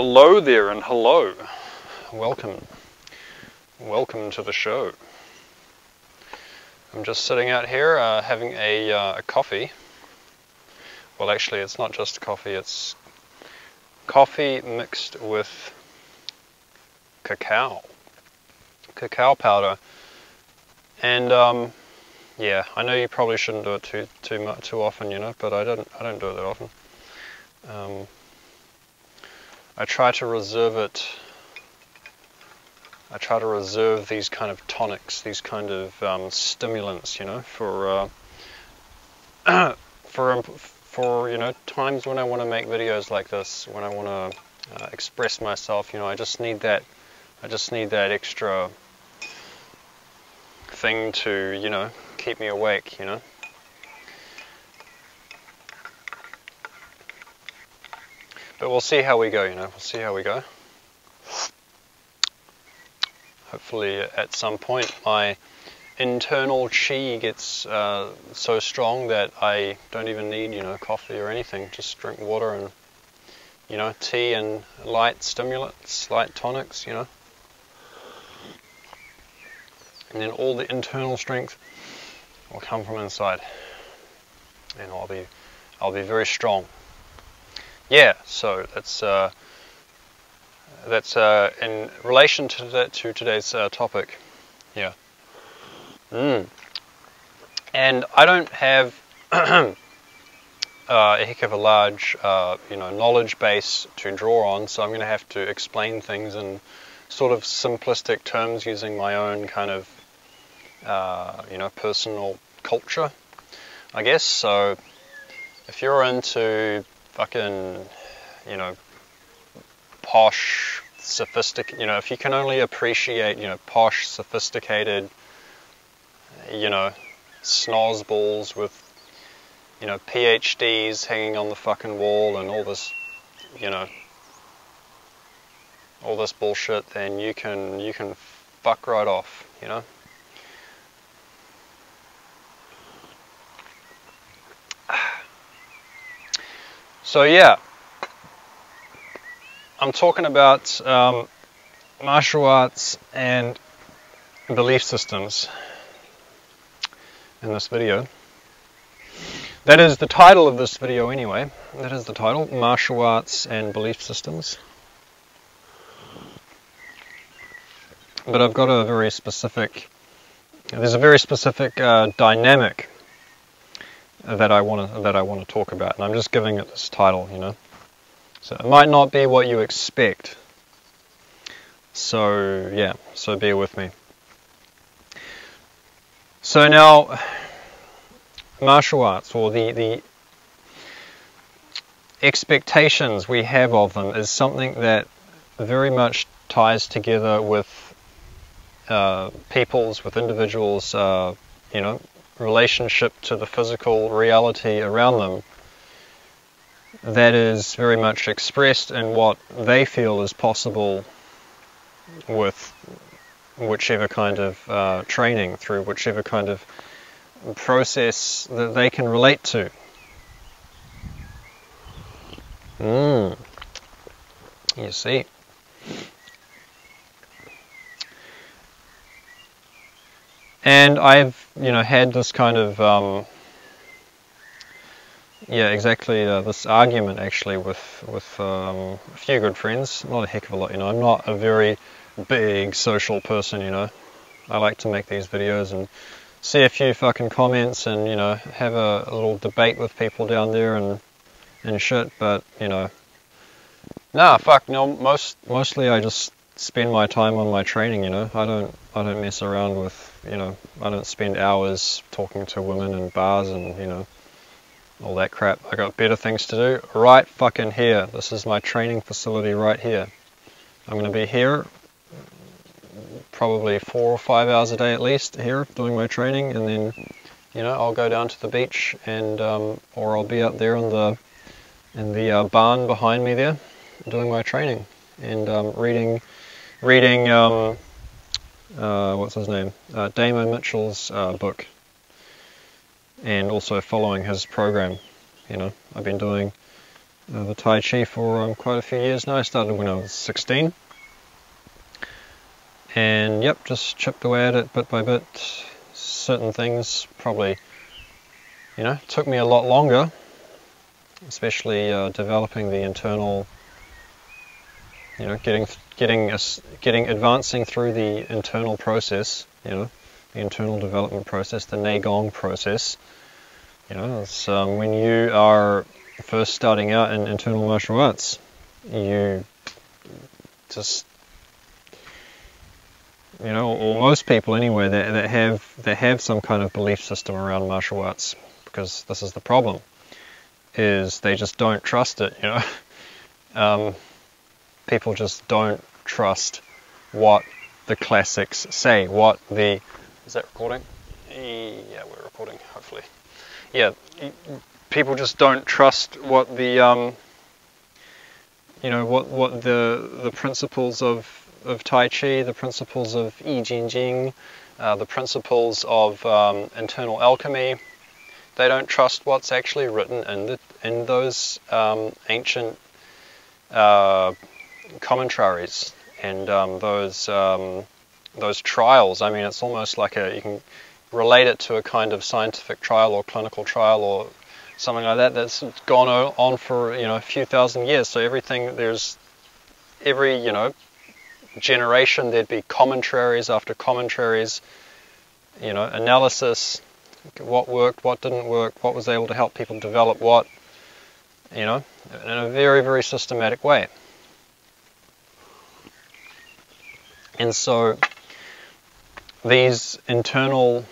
Hello there and hello. Welcome. Welcome to the show. I'm just sitting out here having a coffee. Well, actually it's not just coffee, it's coffee mixed with cacao powder. And yeah, I know you probably shouldn't do it too often, you know, but I don't do it that often. I try to reserve it. I try to reserve these kind of tonics, these kind of stimulants, you know, for you know, times when I want to make videos like this, when I want to express myself. You know, I just need that extra thing to, you know, keep me awake, you know. But we'll see how we go, you know, we'll see how we go. Hopefully at some point my internal chi gets so strong that I don't even need, you know, coffee or anything. Just drink water and, you know, tea and light stimulants, light tonics, you know. And then all the internal strength will come from inside. And I'll be very strong. Yeah, so that's in relation to today's topic. Yeah. And I don't have a heck of a large, you know, knowledge base to draw on, so I'm going to have to explain things in sort of simplistic terms using my own kind of, you know, personal culture, I guess. So if you're into fucking, you know, posh, sophisticated, you know, if you can only appreciate, you know, posh, sophisticated, you know, snozballs with, you know, PhDs hanging on the fucking wall and all this, you know, all this bullshit, then you can fuck right off, you know. So yeah, I'm talking about martial arts and belief systems in this video. That is the title of this video anyway. That is the title, Martial Arts and Belief Systems. But I've got a very specific, there's a very specific dynamic that I want to talk about, and I'm just giving it this title, you know. So it might not be what you expect. So yeah, so bear with me. So now, martial arts, or the expectations we have of them, is something that very much ties together with with individuals, you know, relationship to the physical reality around them, that is very much expressed in what they feel is possible with whichever kind of training, through whichever kind of process that they can relate to. You see. And I've, you know, had this kind of, yeah, exactly, this argument actually with a few good friends. Not a heck of a lot, you know. I'm not a very big social person, you know. I like to make these videos and see a few fucking comments and, you know, have a little debate with people down there and shit. But, you know, nah, fuck, no. Mostly I just spend my time on my training, you know. I don't mess around with, you know, I don't spend hours talking to women in bars and, you know, all that crap. I got better things to do right fucking here. This is my training facility right here. I'm going to be here probably 4 or 5 hours a day at least here doing my training, and then, you know, I'll go down to the beach and or I'll be up there in the barn behind me there doing my training and reading what's his name, Damo Mitchell's book, and also following his program. You know, I've been doing the Tai Chi for quite a few years now. I started when I was 16. And yep, just chipped away at it bit by bit. Certain things probably, took me a lot longer, especially developing the internal, advancing through the internal process, the internal development process, the Neigong process. It's, when you are first starting out in internal martial arts, you just, or most people anyway, that have some kind of belief system around martial arts, because this is the problem, is they just don't trust it. People just don't trust what the classics say. Is that recording? Yeah, we're recording, hopefully. Yeah, people just don't trust what the what the principles of Tai Chi, the principles of I Ching Ching, the principles of internal alchemy. They don't trust what's actually written in those ancient commentaries and those trials. I mean, it's almost like you can relate it to a kind of scientific trial or clinical trial or something like that that's gone on for a few thousand years. So every generation there'd be commentaries after commentaries, analysis, what worked, what didn't work, what was able to help people develop what, in a very, very systematic way. And so these internal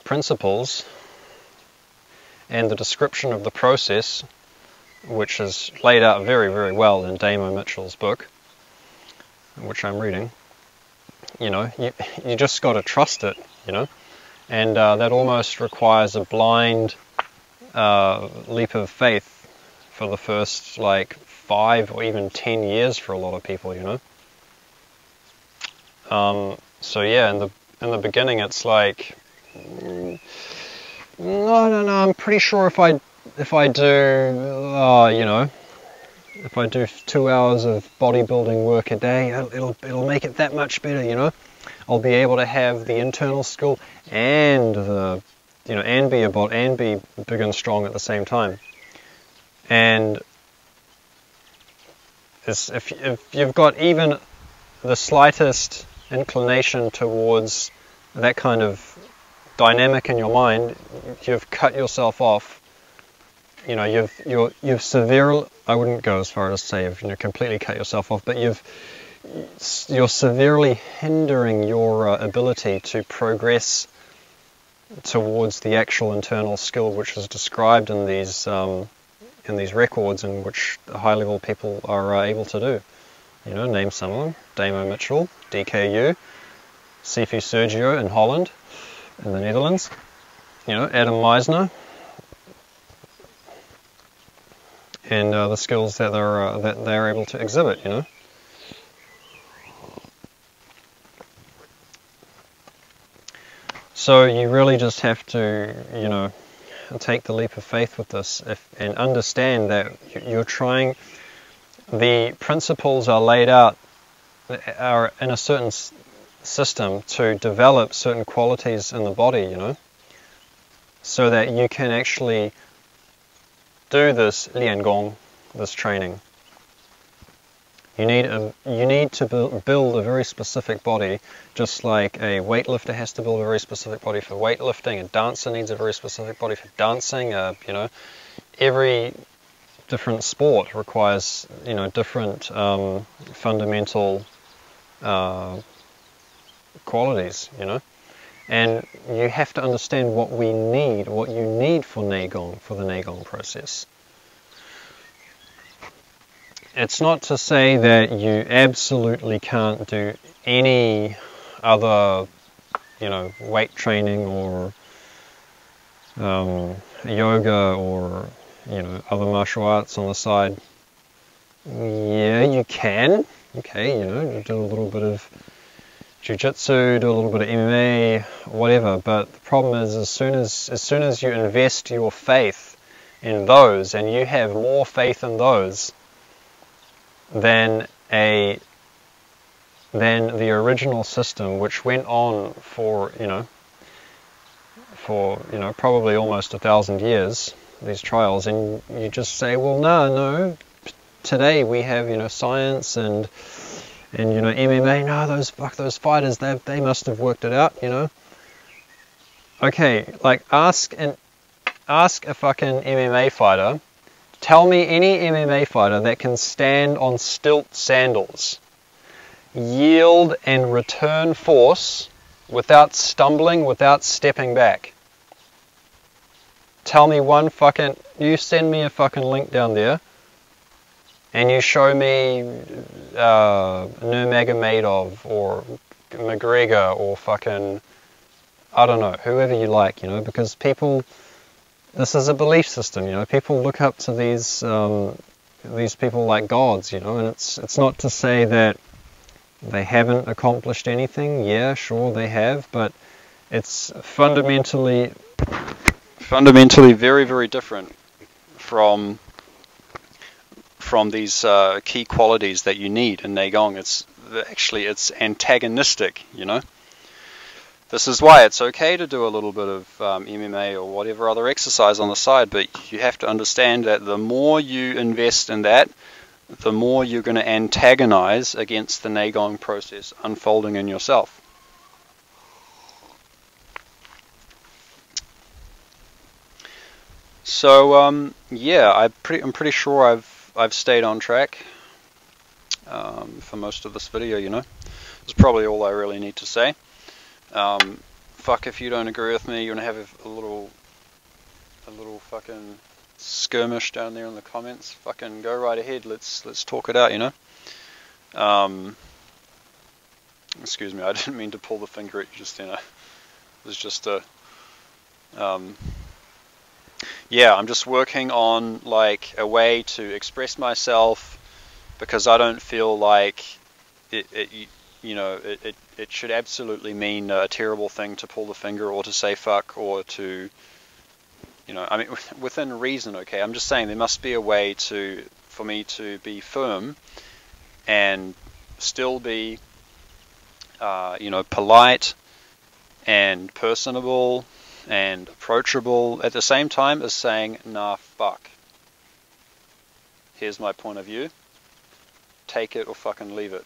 principles and the description of the process, which is laid out very, very well in Damo Mitchell's book, which I'm reading, you just got to trust it, and that almost requires a blind leap of faith for the first 5 or even 10 years for a lot of people, So yeah, in the beginning, it's like, no, I'm pretty sure if I do 2 hours of bodybuilding work a day, it'll make it that much better, I'll be able to have the internal skill and and be big and strong at the same time. And if you've got even the slightest inclination towards that kind of dynamic in your mind, you've cut yourself off. You've severely, I wouldn't go as far as to say you've completely cut yourself off, but you're severely hindering your ability to progress towards the actual internal skill which is described in these records, and which high-level people are able to do. Name some of them: Damo Mitchell, DKU, Sifu Sergio in Holland, in the Netherlands, Adam Meisner, and the skills that they're able to exhibit, So you really just have to, take the leap of faith with this, and understand that you're trying. The principles are laid out, are in a certain system to develop certain qualities in the body, so that you can actually do this Lian Gong, this training. You need to build a very specific body, just like a weightlifter has to build a very specific body for weightlifting. A dancer needs a very specific body for dancing. Every different sport requires different fundamental qualities. And you have to understand what you need for Neigong, for the Neigong process. It's not to say that you absolutely can't do any other, weight training or yoga or, other martial arts on the side. Yeah, you can. Okay, you do a little bit of jiu-jitsu, do a little bit of MMA, whatever. But the problem is, as soon as you invest your faith in those, and you have more faith in those than the original system, which went on for probably almost 1,000 years, these trials, and you just say, well, no, today we have science and MMA. No, those fighters, they must have worked it out. Okay, like ask a fucking MMA fighter. Tell me any MMA fighter that can stand on stilt sandals, yield and return force without stumbling, without stepping back. Tell me one fucking... You send me a fucking link down there and you show me Nurmagomedov or McGregor or fucking... I don't know, whoever you like, because people... This is a belief system, people look up to these people like gods, and it's not to say that they haven't accomplished anything. Yeah, sure they have, but it's fundamentally very, very different from these key qualities that you need in Neigong. It's antagonistic, This is why it's okay to do a little bit of MMA or whatever other exercise on the side, but you have to understand that the more you invest in that, the more you're going to antagonize against the Neigong process unfolding in yourself. So yeah, I'm pretty sure I've stayed on track for most of this video. It's probably all I really need to say. Fuck if you don't agree with me. You're gonna have a little fucking skirmish down there in the comments. Fucking go right ahead. Let's talk it out. Excuse me. I didn't mean to pull the finger at you just then. It was just a yeah. I'm just working on like a way to express myself because I don't feel like it should absolutely mean a terrible thing to pull the finger or to say fuck or to, I mean, within reason, okay? I'm just saying there must be a way for me to be firm and still be, polite and personable and approachable at the same time as saying, nah, fuck. Here's my point of view. Take it or fucking leave it.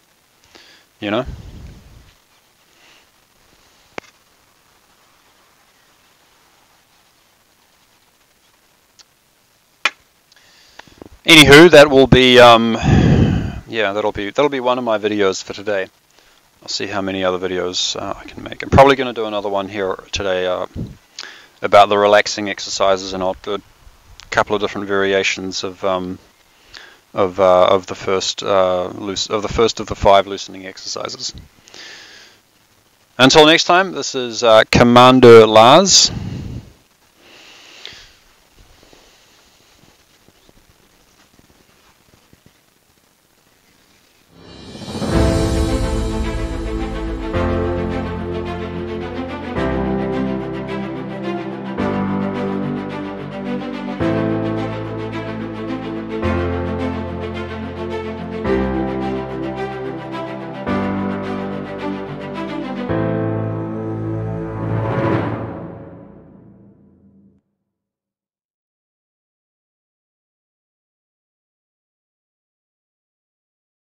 Anywho, that will be yeah, that'll be one of my videos for today. I'll see how many other videos I can make. I'm probably going to do another one here today about the relaxing exercises, and I'll do a couple of different variations of the first of the 5 loosening exercises. Until next time, this is Commander Lars.